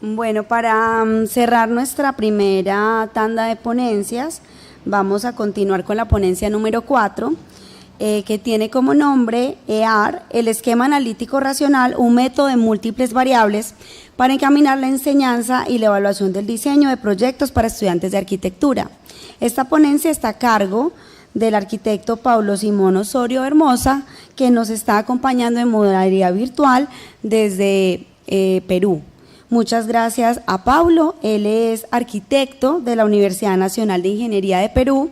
Bueno, para cerrar nuestra primera tanda de ponencias, vamos a continuar con la ponencia número 4, que tiene como nombre EAR, el esquema analítico racional, un método de múltiples variables para encaminar la enseñanza y la evaluación del diseño de proyectos para estudiantes de arquitectura. Esta ponencia está a cargo del arquitecto Pablo Simón Osorio Hermosa, que nos está acompañando en modalidad virtual desde Perú. Muchas gracias a Pablo. Él es arquitecto de la Universidad Nacional de Ingeniería de Perú,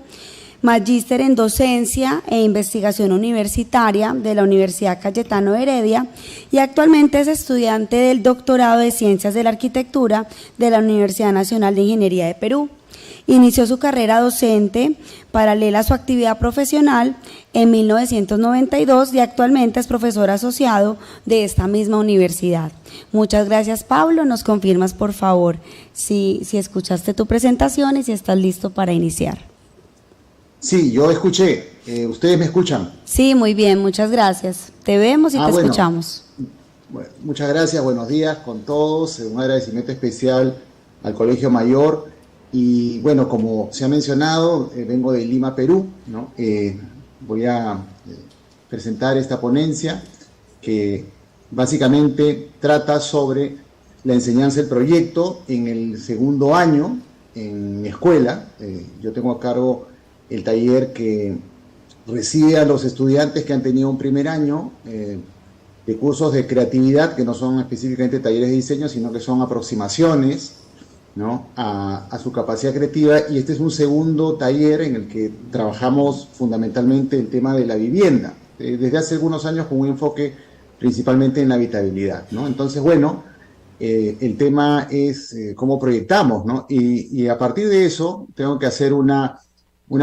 magíster en docencia e investigación universitaria de la Universidad Cayetano Heredia y actualmente es estudiante del doctorado de Ciencias de la Arquitectura de la Universidad Nacional de Ingeniería de Perú. Inició su carrera docente paralela a su actividad profesional en 1992 y actualmente es profesor asociado de esta misma universidad. Muchas gracias, Pablo. Nos confirmas, por favor, si escuchaste tu presentación y si estás listo para iniciar. Sí, yo escuché. ¿Ustedes me escuchan? Sí, muy bien, muchas gracias. Te vemos y te escuchamos. Bueno, muchas gracias, buenos días con todos. Un agradecimiento especial al Colegio Mayor. Y bueno, como se ha mencionado, vengo de Lima, Perú, ¿no? Voy a presentar esta ponencia que básicamente trata sobre la enseñanza del proyecto en el segundo año en mi escuela. Yo tengo a cargo el taller que recibe a los estudiantes que han tenido un primer año de cursos de creatividad, que no son específicamente talleres de diseño, sino que son aproximaciones, ¿no?, a su capacidad creativa, y este es un segundo taller en el que trabajamos fundamentalmente el tema de la vivienda, desde hace algunos años con un enfoque principalmente en la habitabilidad, ¿no? Entonces, bueno, el tema es cómo proyectamos, ¿no? Y a partir de eso tengo que hacer una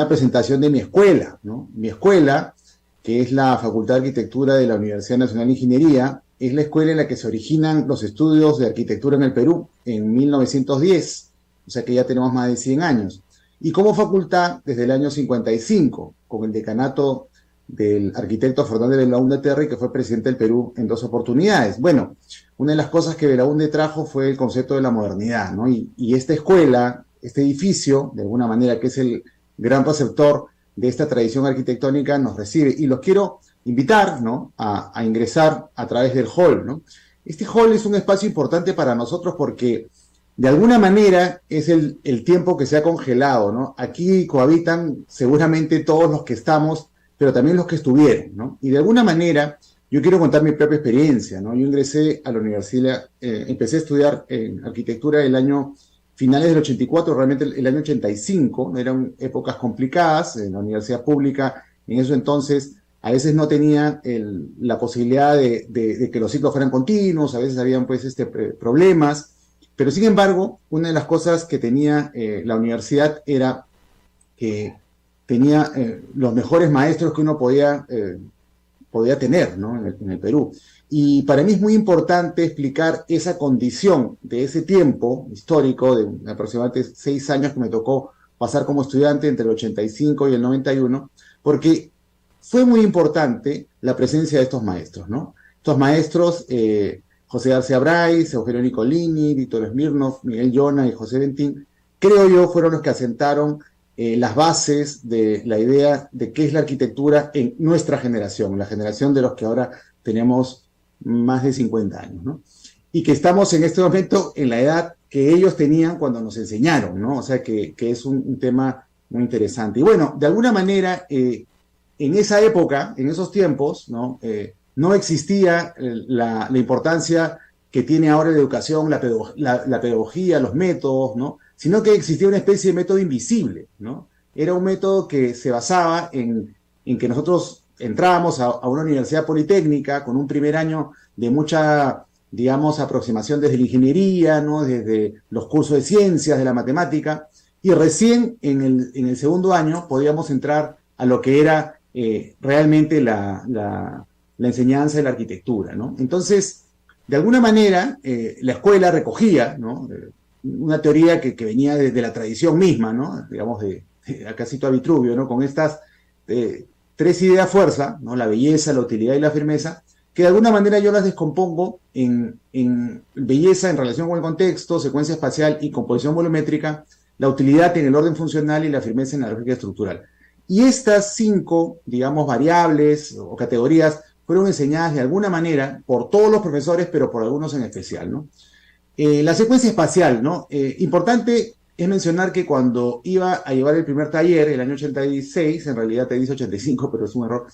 presentación de mi escuela, ¿no? Mi escuela, que es la Facultad de Arquitectura de la Universidad Nacional de Ingeniería, es la escuela en la que se originan los estudios de arquitectura en el Perú, en 1910, o sea que ya tenemos más de 100 años. Y como facultad, desde el año 55, con el decanato del arquitecto Fernández Belaúnde Terry, que fue presidente del Perú en 2 oportunidades. Bueno, una de las cosas que Belaúnde trajo fue el concepto de la modernidad, ¿no? Y esta escuela, este edificio, de alguna manera, que es el gran receptor de esta tradición arquitectónica, nos recibe. Y los quiero invitar, ¿no?, a ingresar a través del hall, ¿no? Este hall es un espacio importante para nosotros porque de alguna manera es el tiempo que se ha congelado, ¿no? Aquí cohabitan seguramente todos los que estamos, pero también los que estuvieron, ¿no? Y de alguna manera yo quiero contar mi propia experiencia, ¿no? Yo ingresé a la universidad, empecé a estudiar en arquitectura el año finales del 84, realmente el año 85, eran épocas complicadas en la universidad pública. En eso entonces a veces no tenía la posibilidad de que los ciclos fueran continuos, a veces habían pues problemas, pero sin embargo, una de las cosas que tenía la universidad era que tenía los mejores maestros que uno podía tener, ¿no?, en el Perú. Y para mí es muy importante explicar esa condición de ese tiempo histórico, de aproximadamente 6 años que me tocó pasar como estudiante entre el 85 y el 91, porque fue muy importante la presencia de estos maestros, ¿no? Estos maestros, José García Brais, Eugenio Nicolini, Víctor Smirnov, Miguel Llona y José Bentín, creo yo, fueron los que asentaron las bases de la idea de qué es la arquitectura en nuestra generación, la generación de los que ahora tenemos más de 50 años, ¿no? Y que estamos en este momento en la edad que ellos tenían cuando nos enseñaron, ¿no? O sea que es un tema muy interesante. Y bueno, de alguna manera, en esa época, en esos tiempos, ¿no?, no existía la importancia que tiene ahora la educación, la pedagogía, los métodos, ¿no?, sino que existía una especie de método invisible, ¿no? Era un método que se basaba en que nosotros entrábamos a una universidad politécnica con un primer año de mucha, digamos, aproximación desde la ingeniería, ¿no?, desde los cursos de ciencias, de la matemática, y recién en el segundo año podíamos entrar a lo que era realmente la enseñanza de la arquitectura, ¿no? Entonces, de alguna manera, la escuela recogía, ¿no?, una teoría que venía de la tradición misma, ¿no?, digamos, acá cito a Vitruvio, ¿no?, con estas 3 ideas fuerza, ¿no?, la belleza, la utilidad y la firmeza, que de alguna manera yo las descompongo en belleza en relación con el contexto, secuencia espacial y composición volumétrica, la utilidad en el orden funcional y la firmeza en la lógica estructural. Y estas 5, digamos, variables o categorías fueron enseñadas de alguna manera por todos los profesores, pero por algunos en especial, ¿no? La secuencia espacial, ¿no? Importante es mencionar que cuando iba a llevar el primer taller, el año 86, en realidad te dice 85, pero es un error,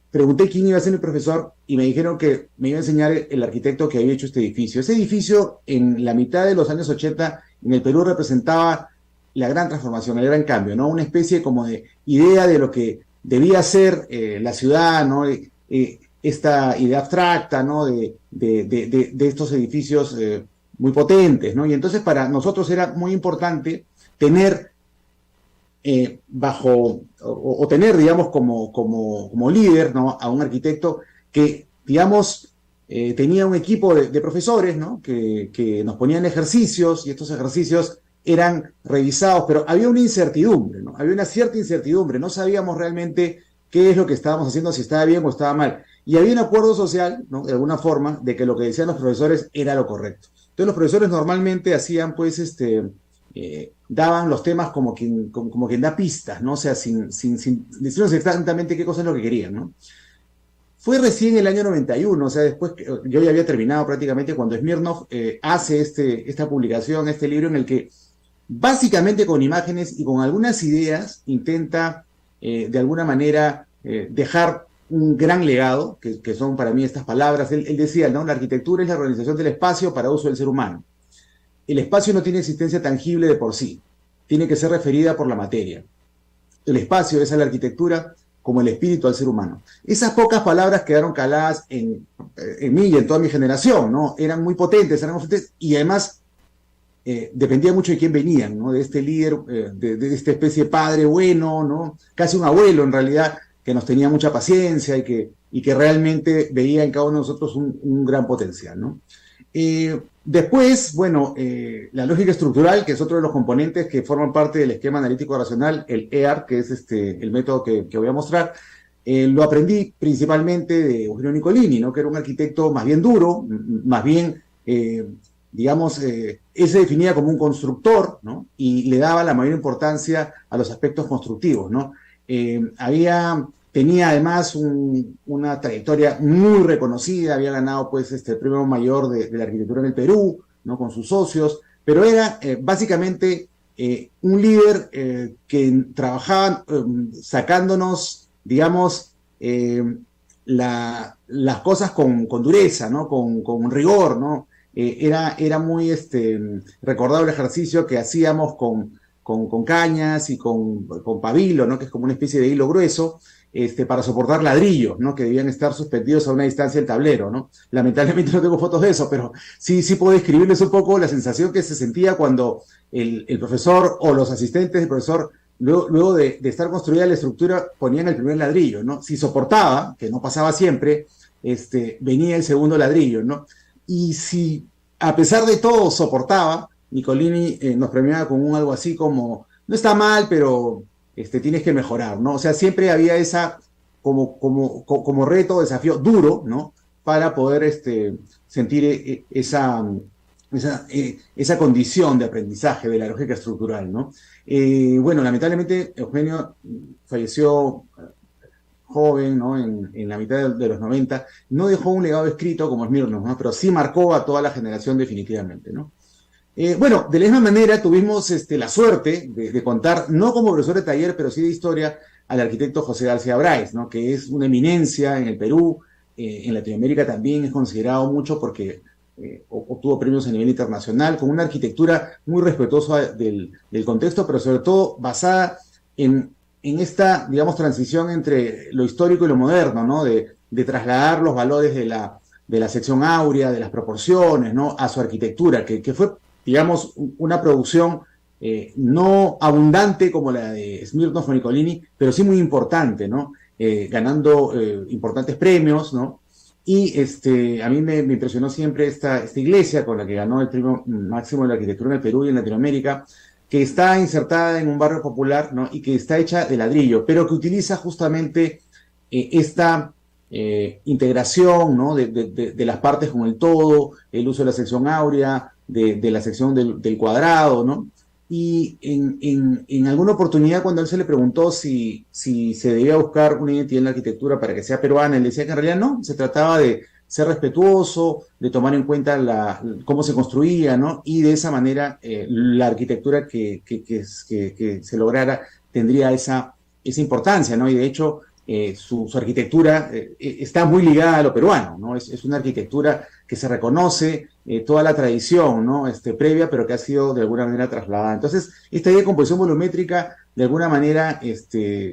pregunté quién iba a ser el profesor y me dijeron que me iba a enseñar el arquitecto que había hecho este edificio. Ese edificio, en la mitad de los años 80, en el Perú representaba la gran transformación, el gran cambio, ¿no? Una especie como de idea de lo que debía ser la ciudad, ¿no? Esta idea abstracta, ¿no? De estos edificios muy potentes, ¿no? Y entonces para nosotros era muy importante tener tener, digamos, como líder, ¿no? A un arquitecto que, digamos, tenía un equipo de profesores, ¿no? Que nos ponían ejercicios y estos ejercicios eran revisados, pero había una incertidumbre, ¿no? Había una cierta incertidumbre, no sabíamos realmente qué es lo que estábamos haciendo, si estaba bien o estaba mal. Y había un acuerdo social, ¿no? De alguna forma, de que lo que decían los profesores era lo correcto. Entonces los profesores normalmente hacían, pues, daban los temas como quien da pistas, ¿no? O sea, sin decirnos exactamente qué cosa es lo que querían, ¿no? Fue recién el año 91, o sea, después que yo ya había terminado prácticamente cuando Smirnoff hace esta publicación, este libro en el que básicamente con imágenes y con algunas ideas intenta de alguna manera dejar un gran legado, que son para mí estas palabras. Él decía, ¿no? La arquitectura es la organización del espacio para uso del ser humano. El espacio no tiene existencia tangible de por sí, tiene que ser referida por la materia. El espacio es a la arquitectura como el espíritu al ser humano. Esas pocas palabras quedaron caladas en mí y en toda mi generación, ¿no? Eran muy potentes, y además dependía mucho de quién venían, ¿no? De este líder, de esta especie de padre bueno, ¿no? Casi un abuelo en realidad, que nos tenía mucha paciencia y que realmente veía en cada uno de nosotros un gran potencial, ¿no? Después, bueno, la lógica estructural, que es otro de los componentes que forman parte del esquema analítico racional, el EAR, que es el método que voy a mostrar, lo aprendí principalmente de Eugenio Nicolini, ¿no? Que era un arquitecto más bien duro, más bien, digamos, él se definía como un constructor, ¿no? Y le daba la mayor importancia a los aspectos constructivos, ¿no? Tenía además una trayectoria muy reconocida, había ganado pues el premio mayor de la arquitectura en el Perú, ¿no? Con sus socios, pero era básicamente un líder que trabajaba sacándonos, digamos, las cosas con dureza, ¿no? Con rigor, ¿no? Era muy recordado el ejercicio que hacíamos con cañas y con pabilo, ¿no? Que es como una especie de hilo grueso, para soportar ladrillos, ¿no? Que debían estar suspendidos a una distancia del tablero, ¿no? Lamentablemente no tengo fotos de eso, pero sí puedo describirles un poco la sensación que se sentía cuando el profesor o los asistentes del profesor, luego de estar construida la estructura, ponían el primer ladrillo, ¿no? Si soportaba, que no pasaba siempre, venía el segundo ladrillo, ¿no? Y si a pesar de todo soportaba, Nicolini nos premiaba con algo así como, no está mal, pero tienes que mejorar, ¿no? O sea, siempre había esa como reto, desafío duro, ¿no? Para poder sentir esa condición de aprendizaje de la lógica estructural, ¿no? Bueno, lamentablemente Eugenio falleció joven, ¿no? En la mitad de los 90, no dejó un legado escrito como Smirnoff, ¿no? Pero sí marcó a toda la generación definitivamente, ¿no? Bueno, de la misma manera tuvimos la suerte de contar, no como profesor de taller, pero sí de historia, al arquitecto José García Bráez, ¿no? Que es una eminencia en el Perú, en Latinoamérica también es considerado mucho porque obtuvo premios a nivel internacional, con una arquitectura muy respetuosa del contexto, pero sobre todo basada en esta, digamos, transición entre lo histórico y lo moderno, ¿no? De trasladar los valores de la sección áurea, de las proporciones, ¿no? A su arquitectura, que fue, digamos, una producción no abundante como la de Smirnoff o Nicolini, pero sí muy importante, ¿no? Ganando importantes premios, ¿no? Y a mí me impresionó siempre esta iglesia con la que ganó el premio máximo de la arquitectura en el Perú y en Latinoamérica, que está insertada en un barrio popular, ¿no? Y que está hecha de ladrillo, pero que utiliza justamente esta integración, ¿no? de las partes con el todo, el uso de la sección áurea, de la sección del cuadrado, ¿no? Y en alguna oportunidad, cuando a él se le preguntó si se debía buscar una identidad en la arquitectura para que sea peruana, él decía que en realidad no, se trataba de ser respetuoso, de tomar en cuenta cómo se construía, ¿no? Y de esa manera la arquitectura que se lograra tendría esa importancia, ¿no? Y de hecho su arquitectura está muy ligada a lo peruano, ¿no? Es una arquitectura que se reconoce toda la tradición, ¿no? Previa, pero que ha sido de alguna manera trasladada. Entonces, esta idea de composición volumétrica, de alguna manera,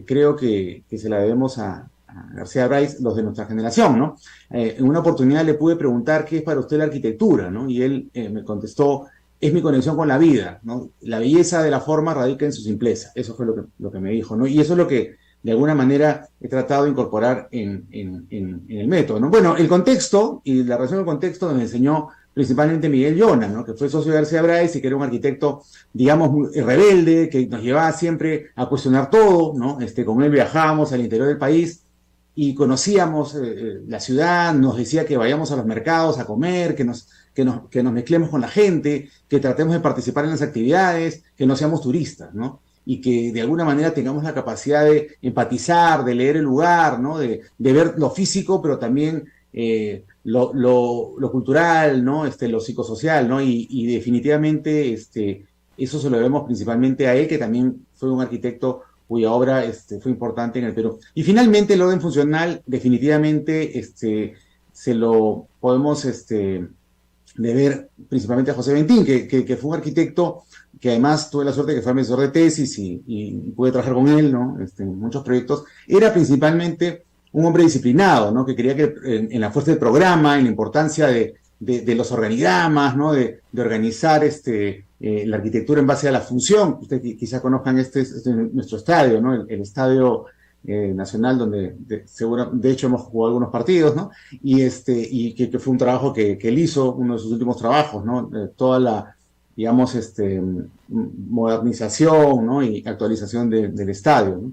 creo que se la debemos a García Bryce, los de nuestra generación, ¿no? En una oportunidad le pude preguntar qué es para usted la arquitectura, ¿no? Y él me contestó, es mi conexión con la vida, ¿no? La belleza de la forma radica en su simpleza. Eso fue lo que me dijo, ¿no? Y eso es lo que de alguna manera he tratado de incorporar en el método, ¿no? Bueno, el contexto y la relación del contexto me enseñó principalmente Miguel Llona, ¿no? Que fue socio de García Bryce y que era un arquitecto, digamos, muy rebelde, que nos llevaba siempre a cuestionar todo, ¿no? Con él viajábamos al interior del país y conocíamos la ciudad, nos decía que vayamos a los mercados a comer, que nos mezclemos con la gente, que tratemos de participar en las actividades, que no seamos turistas, ¿no? Y que de alguna manera tengamos la capacidad de empatizar, de leer el lugar, ¿no? De ver lo físico, pero también lo cultural, ¿no? Lo psicosocial, ¿no? Y definitivamente eso se lo debemos principalmente a él, que también fue un arquitecto cuya obra fue importante en el Perú. Y finalmente el orden funcional definitivamente se lo podemos deber principalmente a José Bentín, que fue un arquitecto que además tuve la suerte de que fue asesor de tesis y pude trabajar con él, ¿no? En muchos proyectos. Era principalmente un hombre disciplinado, ¿no? Que quería que en la fuerza del programa, en la importancia de los organigramas, ¿no? De organizar la arquitectura en base a la función. Ustedes quizás conozcan este es nuestro estadio, ¿no? El estadio nacional donde de hecho hemos jugado algunos partidos, ¿no? Y que fue un trabajo que él hizo, uno de sus últimos trabajos, ¿no? Toda la, digamos, modernización, ¿no? Y actualización del estadio, ¿no?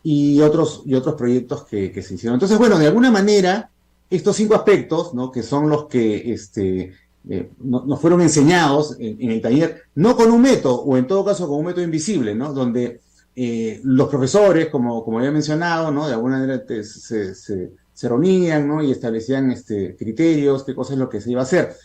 Y otros proyectos que se hicieron. Entonces, bueno, de alguna manera, estos 5 aspectos, ¿no? Que son los que nos fueron enseñados en el taller, no con un método, o en todo caso con un método invisible, ¿no? Donde los profesores, como había mencionado, ¿no? De alguna manera se reunían, ¿no? Y establecían criterios, qué cosa es lo que se iba a hacer.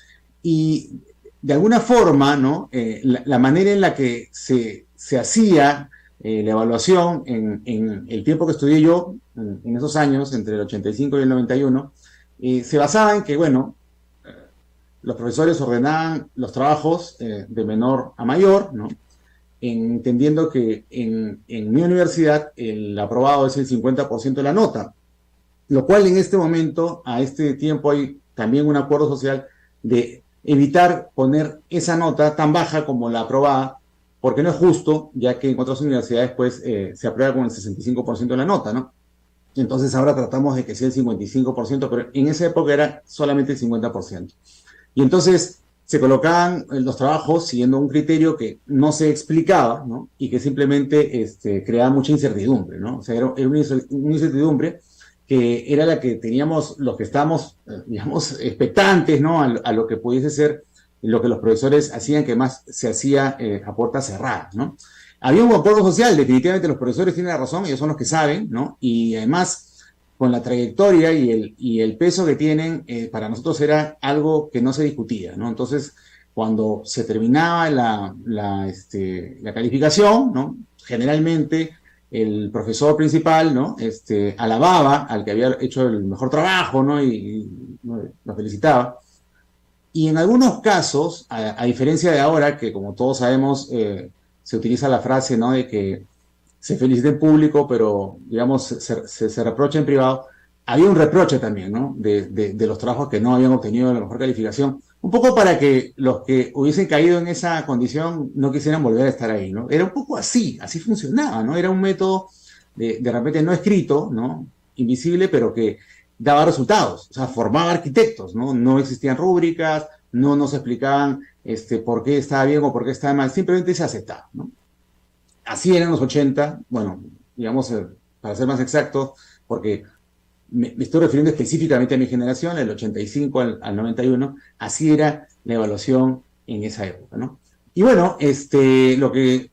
Y de alguna forma, ¿no? La manera en la que se hacía la evaluación en el tiempo que estudié yo, en esos años, entre el 85 y el 91, se basaba en que, bueno, los profesores ordenaban los trabajos de menor a mayor, ¿no? Entendiendo que en mi universidad el aprobado es el 50% de la nota, lo cual en este momento, a este tiempo, hay también un acuerdo social de evitar poner esa nota tan baja como la aprobada, porque no es justo, ya que en otras universidades pues se aprueba con el 65% de la nota, ¿no? Entonces ahora tratamos de que sea el 55%, pero en esa época era solamente el 50%. Y entonces se colocaban los trabajos siguiendo un criterio que no se explicaba, ¿no? Y que simplemente creaba mucha incertidumbre, ¿no? O sea, era una incertidumbre que era la que teníamos los que estábamos, digamos, expectantes, ¿no? A lo que pudiese ser lo que los profesores hacían, que más se hacía a puertas cerradas, ¿no? Había un acuerdo social, definitivamente los profesores tienen la razón, ellos son los que saben, ¿no? Y además, con la trayectoria y el peso que tienen, para nosotros era algo que no se discutía, ¿no? Entonces, cuando se terminaba la calificación, ¿no? Generalmente el profesor principal, ¿no? Alababa al que había hecho el mejor trabajo, ¿no? Y lo felicitaba. Y en algunos casos, a diferencia de ahora, que como todos sabemos, se utiliza la frase, ¿no? De que se felicita en público, pero, digamos, se reprocha en privado. Había un reproche también, ¿no? De los trabajos que no habían obtenido la mejor calificación, un poco para que los que hubiesen caído en esa condición no quisieran volver a estar ahí, ¿no? Era un poco así funcionaba, ¿no? Era un método de repente no escrito, ¿no? Invisible, pero que daba resultados, o sea, formaba arquitectos, ¿no? No existían rúbricas, no se explicaban por qué estaba bien o por qué estaba mal, simplemente se aceptaba, ¿no? Así eran los 80, bueno, digamos, para ser más exactos, porque me estoy refiriendo específicamente a mi generación, del 85 al 91, así era la evaluación en esa época, ¿no? Y bueno, lo que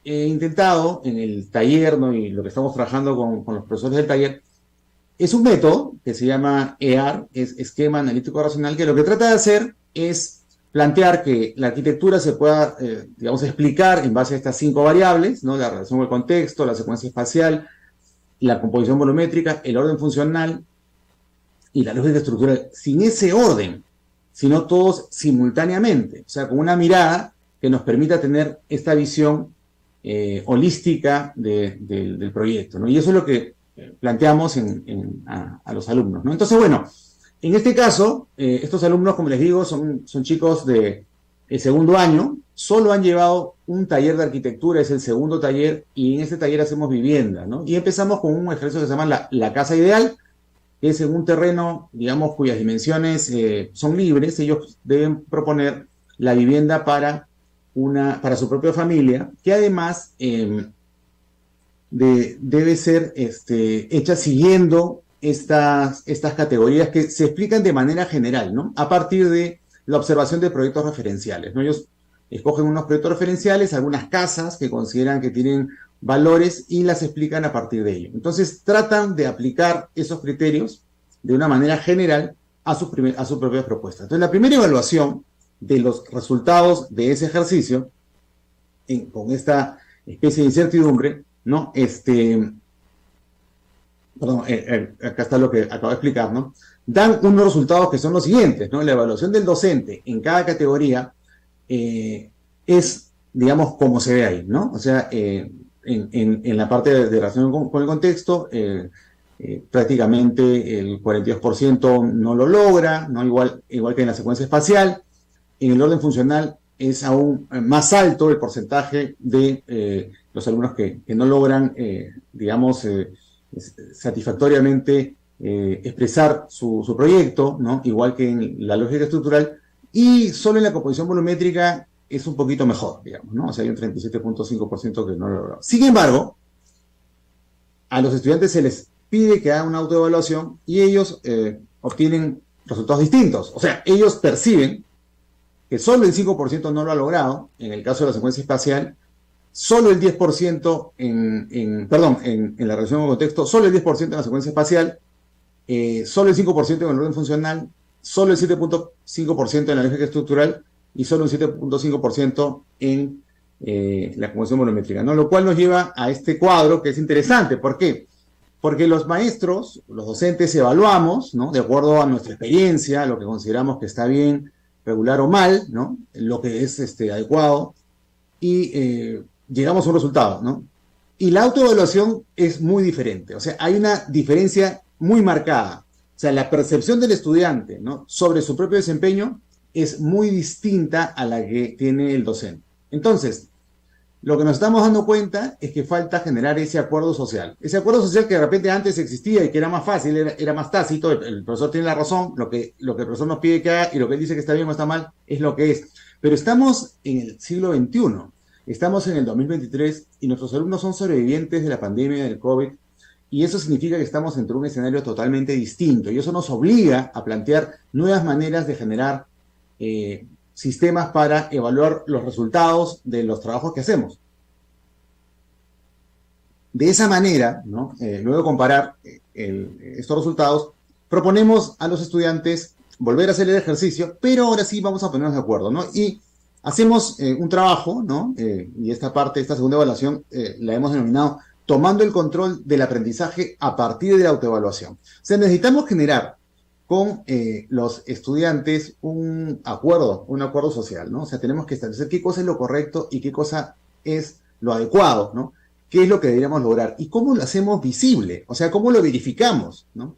he intentado en el taller, ¿no? Y lo que estamos trabajando con los profesores del taller, es un método que se llama EAR, es Esquema Analítico Racional, que lo que trata de hacer es plantear que la arquitectura se pueda, digamos, explicar en base a estas 5 variables, ¿no? La relación con el contexto, la secuencia espacial, la composición volumétrica, el orden funcional y la lógica estructural, sin ese orden, sino todos simultáneamente, o sea, con una mirada que nos permita tener esta visión holística del proyecto, ¿no? Y eso es lo que planteamos a los alumnos, ¿no? Entonces, bueno, en este caso, estos alumnos, como les digo, son chicos de el segundo año, solo han llevado un taller de arquitectura, es el segundo taller, y en este taller hacemos vivienda, ¿no? Y empezamos con un ejercicio que se llama la casa ideal, que es en un terreno, digamos, cuyas dimensiones son libres. Ellos deben proponer la vivienda para su propia familia, que además debe ser hecha siguiendo estas categorías que se explican de manera general, ¿no? A partir de la observación de proyectos referenciales, ¿no? Ellos escogen unos proyectos referenciales, algunas casas que consideran que tienen valores y las explican a partir de ello. Entonces tratan de aplicar esos criterios de una manera general a sus propias propuestas. Entonces la primera evaluación de los resultados de ese ejercicio, con esta especie de incertidumbre, ¿no? Perdón, acá está lo que acabo de explicar, ¿no? Dan unos resultados que son los siguientes, ¿no? La evaluación del docente en cada categoría es, digamos, como se ve ahí, ¿no? O sea, en la parte de relación con el contexto, prácticamente el 42% no lo logra, ¿no? Igual que en la secuencia espacial. En el orden funcional es aún más alto el porcentaje de los alumnos que no logran, digamos, satisfactoriamente expresar su proyecto, ¿no? Igual que en la lógica estructural, y solo en la composición volumétrica es un poquito mejor, digamos, ¿no? O sea, hay un 37.5% que no lo logra. Sin embargo, a los estudiantes se les pide que hagan una autoevaluación y ellos obtienen resultados distintos. O sea, ellos perciben que solo el 5% no lo ha logrado, en el caso de la secuencia espacial, solo el 10% en la relación con el contexto, solo el 10% en la secuencia espacial, solo el 5% en el orden funcional, solo el 7.5% en la lógica estructural y solo un 7.5% en la composición volumétrica, ¿no? Lo cual nos lleva a este cuadro que es interesante. ¿Por qué? Porque los maestros, los docentes, evaluamos, ¿no? De acuerdo a nuestra experiencia, lo que consideramos que está bien, regular o mal, ¿no? Lo que es adecuado, y llegamos a un resultado, ¿no? Y la autoevaluación es muy diferente, o sea, hay una diferencia muy marcada. O sea, la percepción del estudiante, ¿no?, sobre su propio desempeño es muy distinta a la que tiene el docente. Entonces, lo que nos estamos dando cuenta es que falta generar ese acuerdo social. Ese acuerdo social que de repente antes existía y que era más fácil, era más tácito. El profesor tiene la razón, lo que el profesor nos pide que haga y lo que él dice que está bien o está mal es lo que es. Pero estamos en el siglo XXI, estamos en el 2023 y nuestros alumnos son sobrevivientes de la pandemia del COVID, y eso significa que estamos entre un escenario totalmente distinto, y eso nos obliga a plantear nuevas maneras de generar sistemas para evaluar los resultados de los trabajos que hacemos. De esa manera, ¿no? Luego de comparar estos resultados, proponemos a los estudiantes volver a hacer el ejercicio, pero ahora sí vamos a ponernos de acuerdo, ¿no? Y hacemos un trabajo, ¿no? Y esta segunda evaluación, la hemos denominado tomando el control del aprendizaje a partir de la autoevaluación. O sea, necesitamos generar con los estudiantes un acuerdo social, ¿no? O sea, tenemos que establecer qué cosa es lo correcto y qué cosa es lo adecuado, ¿no? ¿Qué es lo que deberíamos lograr? ¿Y cómo lo hacemos visible? O sea, ¿cómo lo verificamos, ¿no?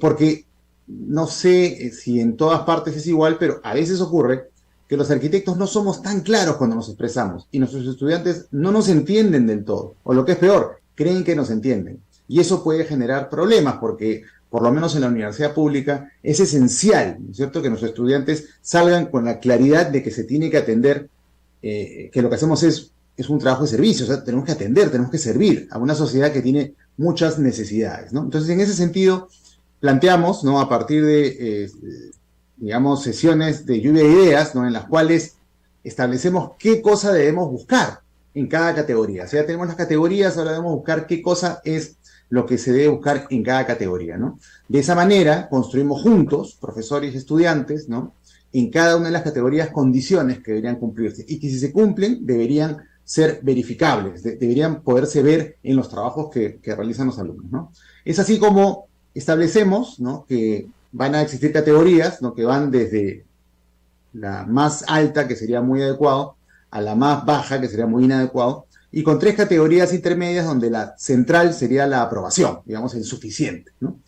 Porque no sé si en todas partes es igual, pero a veces ocurre que los arquitectos no somos tan claros cuando nos expresamos y nuestros estudiantes no nos entienden del todo, o lo que es peor, creen que nos entienden. Y eso puede generar problemas porque, por lo menos en la universidad pública, es esencial, ¿no es cierto?, que nuestros estudiantes salgan con la claridad de que se tiene que atender, que lo que hacemos es un trabajo de servicio. O sea, tenemos que atender, tenemos que servir a una sociedad que tiene muchas necesidades, ¿no? Entonces, en ese sentido, planteamos, ¿no? A partir de, digamos, sesiones de lluvia de ideas, ¿no? En las cuales establecemos qué cosa debemos buscar en cada categoría. O sea, ya tenemos las categorías, ahora debemos buscar qué cosa es lo que se debe buscar en cada categoría, ¿no? De esa manera, construimos juntos, profesores y estudiantes, ¿no? En cada una de las categorías condiciones que deberían cumplirse y que si se cumplen deberían ser verificables, deberían poderse ver en los trabajos que realizan los alumnos, ¿no? Es así como establecemos, ¿no? Que van a existir categorías, ¿no? Que van desde la más alta, que sería muy adecuado, a la más baja, que sería muy inadecuado, y con 3 categorías intermedias donde la central sería la aprobación, digamos, el suficiente, ¿no?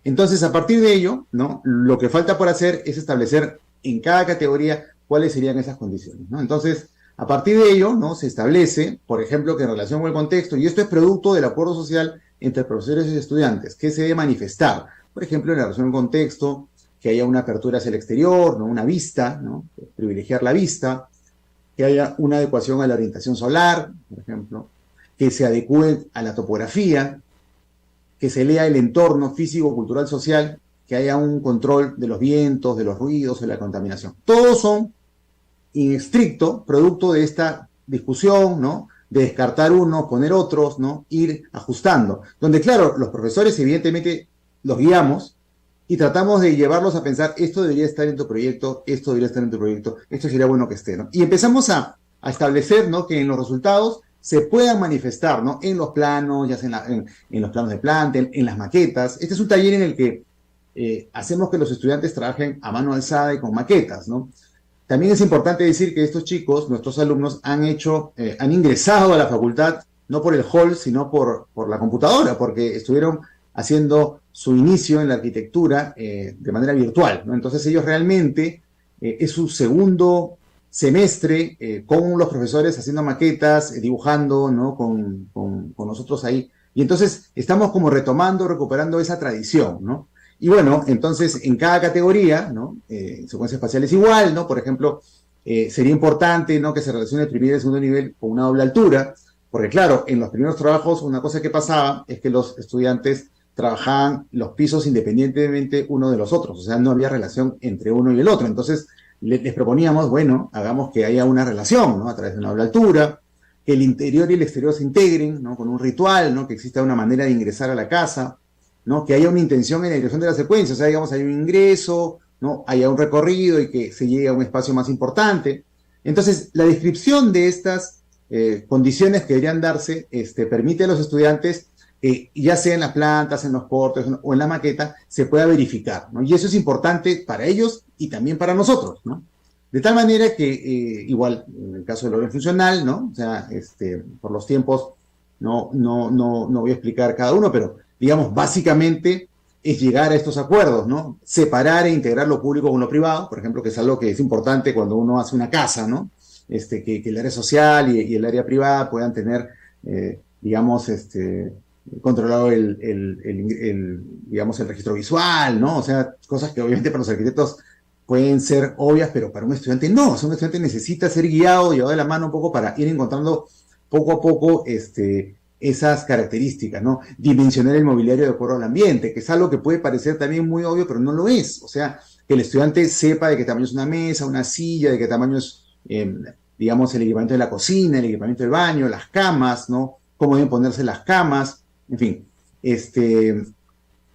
Entonces, a partir de ello, ¿no? Lo que falta por hacer es establecer en cada categoría cuáles serían esas condiciones, ¿no? Entonces, a partir de ello, ¿no? Se establece, por ejemplo, que en relación con el contexto, y esto es producto del acuerdo social entre profesores y estudiantes, que se debe manifestar, por ejemplo, en relación con el contexto, que haya una apertura hacia el exterior, ¿no? Una vista, ¿no? Privilegiar la vista, que haya una adecuación a la orientación solar, por ejemplo, que se adecue a la topografía, que se lea el entorno físico, cultural, social, que haya un control de los vientos, de los ruidos, de la contaminación. Todos son, en estricto, producto de esta discusión, ¿no? De descartar unos, poner otros, ¿no? Ir ajustando. Donde, claro, los profesores evidentemente los guiamos y tratamos de llevarlos a pensar, esto debería estar en tu proyecto, esto debería estar en tu proyecto, esto sería bueno que esté, ¿no? Y empezamos a establecer, ¿no? Que en los resultados se puedan manifestar, ¿no? En los planos, ya sea en los planos de planta, en las maquetas. Este es un taller en el que hacemos que los estudiantes trabajen a mano alzada y con maquetas, ¿no? También es importante decir que estos chicos, nuestros alumnos, han ingresado a la facultad no por el hall, sino por la computadora, porque estuvieron haciendo su inicio en la arquitectura de manera virtual, ¿no? Entonces ellos realmente es su segundo semestre con los profesores haciendo maquetas, dibujando, ¿no? Con nosotros ahí. Y entonces estamos como retomando, recuperando esa tradición, ¿no? Y bueno, entonces en cada categoría, ¿no? Secuencia espacial es igual, ¿no? Por ejemplo, sería importante, ¿no? Que se relacione el primer y el segundo nivel con una doble altura, porque claro, en los primeros trabajos una cosa que pasaba es que los estudiantes trabajaban los pisos independientemente uno de los otros, o sea, no había relación entre uno y el otro. Entonces les proponíamos, bueno, hagamos que haya una relación, ¿no? A través de una doble altura, que el interior y el exterior se integren, ¿no? Con un ritual, ¿no? Que exista una manera de ingresar a la casa, ¿no? Que haya una intención en la dirección de la secuencia, o sea, digamos, hay un ingreso, ¿no? Haya un recorrido y que se llegue a un espacio más importante. Entonces, la descripción de estas condiciones que deberían darse permite a los estudiantes, ya sea en las plantas, en los cortes o en la maqueta, se pueda verificar, ¿no? Y eso es importante para ellos y también para nosotros, ¿no? De tal manera que, igual, en el caso del orden funcional, ¿no? O sea, por los tiempos, no voy a explicar cada uno, pero digamos, básicamente es llegar a estos acuerdos, ¿no? Separar e integrar lo público con lo privado, por ejemplo, que es algo que es importante cuando uno hace una casa, ¿no? Que el área social y el área privada puedan tener, digamos, controlado digamos, el registro visual, ¿no? O sea, cosas que obviamente para los arquitectos pueden ser obvias, pero para un estudiante no. O sea, un estudiante necesita ser guiado, llevado de la mano un poco para ir encontrando poco a poco, esas características, ¿no? Dimensionar el mobiliario de acuerdo al ambiente, que es algo que puede parecer también muy obvio, pero no lo es. O sea, que el estudiante sepa de qué tamaño es una mesa, una silla, de qué tamaño es, digamos, el equipamiento de la cocina, el equipamiento del baño, las camas, ¿no? Cómo deben ponerse las camas, en fin.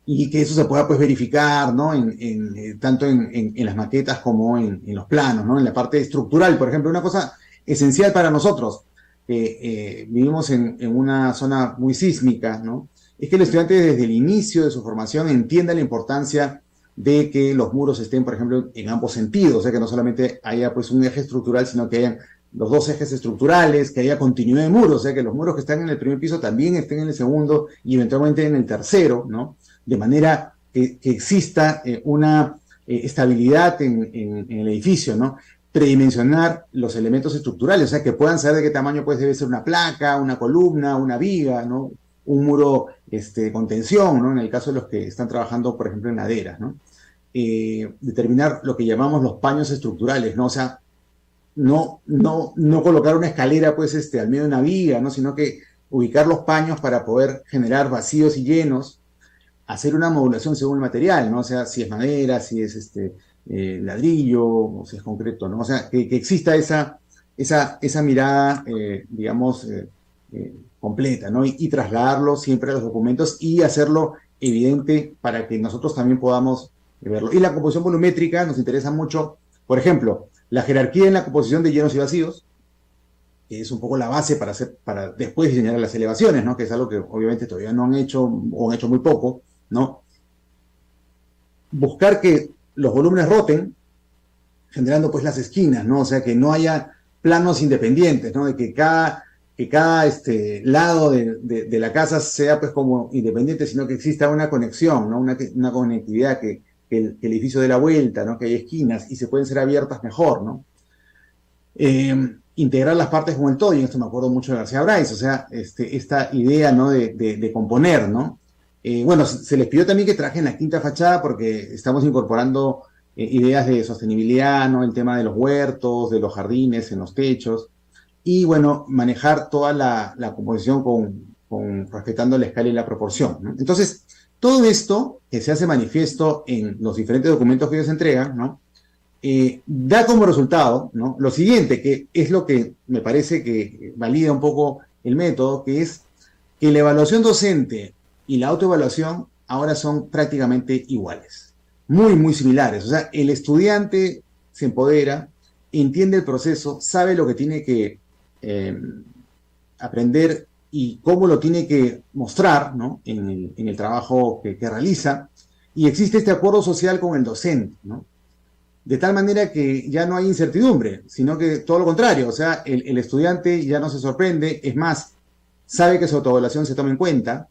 Y que eso se pueda, pues, verificar, ¿no? Tanto en las maquetas como en los planos, ¿no? En la parte estructural, por ejemplo, una cosa esencial para nosotros, vivimos en una zona muy sísmica, ¿no? Es que el estudiante desde el inicio de su formación entienda la importancia de que los muros estén, por ejemplo, en ambos sentidos, o sea, que no solamente haya, pues, un eje estructural, sino que hayan los dos ejes estructurales, que haya continuidad de muros, o sea, que los muros que están en el primer piso también estén en el segundo y eventualmente en el tercero, ¿no? De manera que exista una estabilidad en el edificio, ¿no? Predimensionar los elementos estructurales, o sea, que puedan saber de qué tamaño, pues, debe ser una placa, una columna, una viga, ¿no? Un muro con tensión, ¿no? En el caso de los que están trabajando, por ejemplo, en laderas, ¿no? Determinar lo que llamamos los paños estructurales, ¿no? O sea, no colocar una escalera, pues, al medio de una viga, ¿no? Sino que ubicar los paños para poder generar vacíos y llenos, hacer una modulación según el material, ¿no? O sea, si es madera, si es ladrillo, o si es concreto, ¿no? O sea, que exista esa mirada, digamos, completa, ¿no? Y trasladarlo siempre a los documentos y hacerlo evidente para que nosotros también podamos verlo. Y la composición volumétrica nos interesa mucho, por ejemplo, la jerarquía en la composición de llenos y vacíos, que es un poco la base para después diseñar las elevaciones, ¿no? Que es algo que obviamente todavía no han hecho o han hecho muy poco, ¿no? Buscar que los volúmenes roten, generando pues las esquinas, ¿no? O sea, que no haya planos independientes, ¿no? De que cada lado de la casa sea pues como independiente, sino que exista una conexión, ¿no? Una conectividad, que el edificio dé la vuelta, ¿no? Que hay esquinas y se pueden ser abiertas mejor, ¿no? Integrar las partes con el todo, y en esto me acuerdo mucho de García Bryce, o sea, esta idea, ¿no? de componer, ¿no? Bueno, se les pidió también que trabajen la quinta fachada porque estamos incorporando ideas de sostenibilidad, ¿no? El tema de los huertos, de los jardines en los techos, y bueno, manejar toda la composición respetando la escala y la proporción, ¿no? Entonces, todo esto que se hace manifiesto en los diferentes documentos que ellos entregan, ¿no? Da como resultado, ¿no? Lo siguiente, que es lo que me parece que valida un poco el método, que es que la evaluación docente y la autoevaluación ahora son prácticamente iguales, muy, muy similares. O sea, el estudiante se empodera, entiende el proceso, sabe lo que tiene que aprender y cómo lo tiene que mostrar, ¿no? en el trabajo que realiza, y existe este acuerdo social con el docente, ¿no? De tal manera que ya no hay incertidumbre, sino que todo lo contrario, o sea, el estudiante ya no se sorprende, es más, sabe que su autoevaluación se toma en cuenta,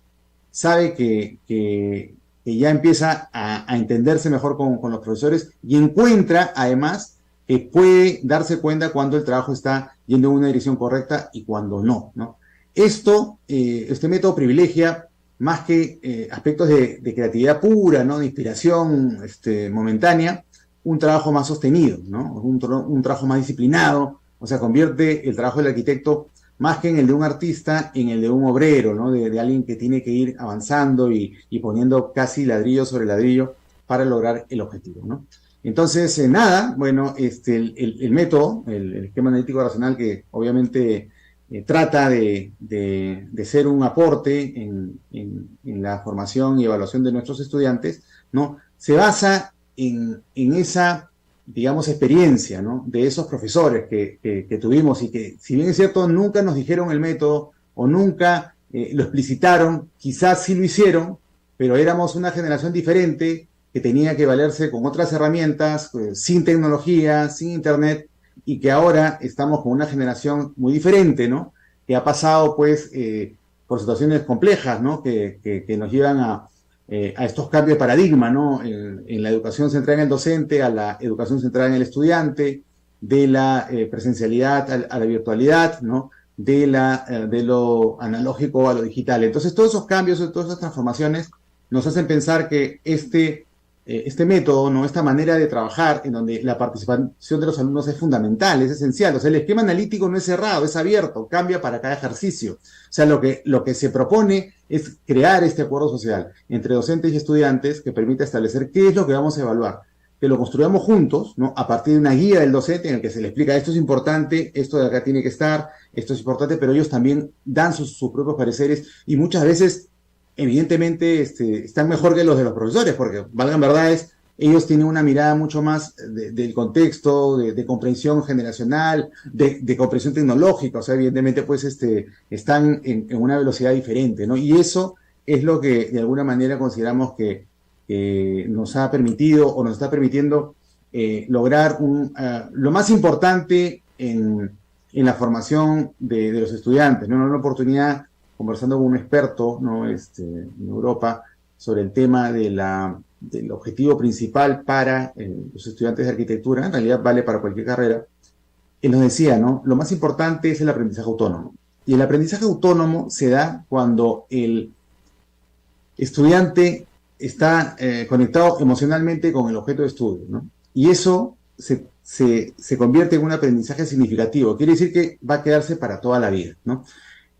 sabe que ya empieza a entenderse mejor con los profesores, y encuentra además que puede darse cuenta cuando el trabajo está yendo en una dirección correcta y cuando no, ¿no? Este método privilegia más que aspectos de creatividad pura, ¿no? De inspiración momentánea, un trabajo más sostenido, ¿no? Un trabajo más disciplinado, o sea, convierte el trabajo del arquitecto más que en el de un artista, en el de un obrero, ¿no? De alguien que tiene que ir avanzando y poniendo casi ladrillo sobre ladrillo para lograr el objetivo, ¿no? Entonces, nada, bueno, el método, el esquema analítico racional, que obviamente trata de ser un aporte en la formación y evaluación de nuestros estudiantes, ¿no? Se basa en esa, digamos, experiencia, ¿no? De esos profesores que tuvimos, y que, si bien es cierto, nunca nos dijeron el método o nunca lo explicitaron, quizás sí lo hicieron, pero éramos una generación diferente que tenía que valerse con otras herramientas, sin tecnología, sin internet, y que ahora estamos con una generación muy diferente, ¿no? Que ha pasado, pues, por situaciones complejas, ¿no? Que nos llevan a estos cambios de paradigma, ¿no? En la educación centrada en el docente, a la educación centrada en el estudiante, de la presencialidad a la virtualidad, ¿no? De lo analógico a lo digital. Entonces, todos esos cambios, todas esas transformaciones nos hacen pensar que este método, ¿no? Esta manera de trabajar, en donde la participación de los alumnos es fundamental, es esencial. O sea, el esquema analítico no es cerrado, es abierto, cambia para cada ejercicio. O sea, lo que se propone es crear este acuerdo social entre docentes y estudiantes que permita establecer qué es lo que vamos a evaluar, que lo construyamos juntos, ¿no? A partir de una guía del docente en el que se le explica: esto es importante, esto de acá tiene que estar, esto es importante, pero ellos también dan sus propios pareceres, y muchas veces evidentemente están mejor que los de los profesores, porque, valgan verdades, ellos tienen una mirada mucho más del contexto, de comprensión generacional, de comprensión tecnológica. O sea, evidentemente, pues, están en una velocidad diferente, ¿no? Y eso es lo que, de alguna manera, consideramos que nos ha permitido, o nos está permitiendo, lograr lo más importante en la formación de los estudiantes, ¿no? Una oportunidad, conversando con un experto, ¿no? En Europa, sobre el tema del objetivo principal para los estudiantes de arquitectura. En realidad vale para cualquier carrera. Él nos decía, ¿no? Lo más importante es el aprendizaje autónomo. Y el aprendizaje autónomo se da cuando el estudiante está conectado emocionalmente con el objeto de estudio, ¿no? Y eso se convierte en un aprendizaje significativo. Quiere decir que va a quedarse para toda la vida, ¿no?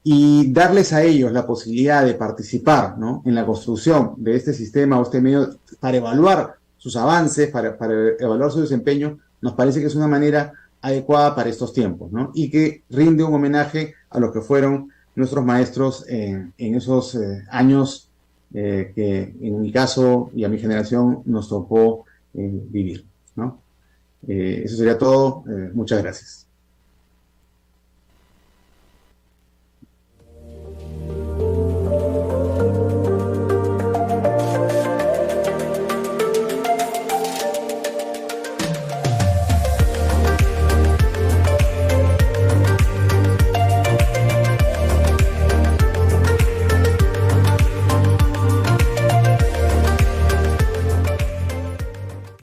y darles a ellos la posibilidad de participar, ¿no?, en la construcción de este sistema o este medio para evaluar sus avances, para evaluar su desempeño, nos parece que es una manera adecuada para estos tiempos, ¿no? Y que rinde un homenaje a lo que fueron nuestros maestros en esos años que en mi caso y a mi generación nos tocó vivir, ¿no? Eso sería todo. Muchas gracias.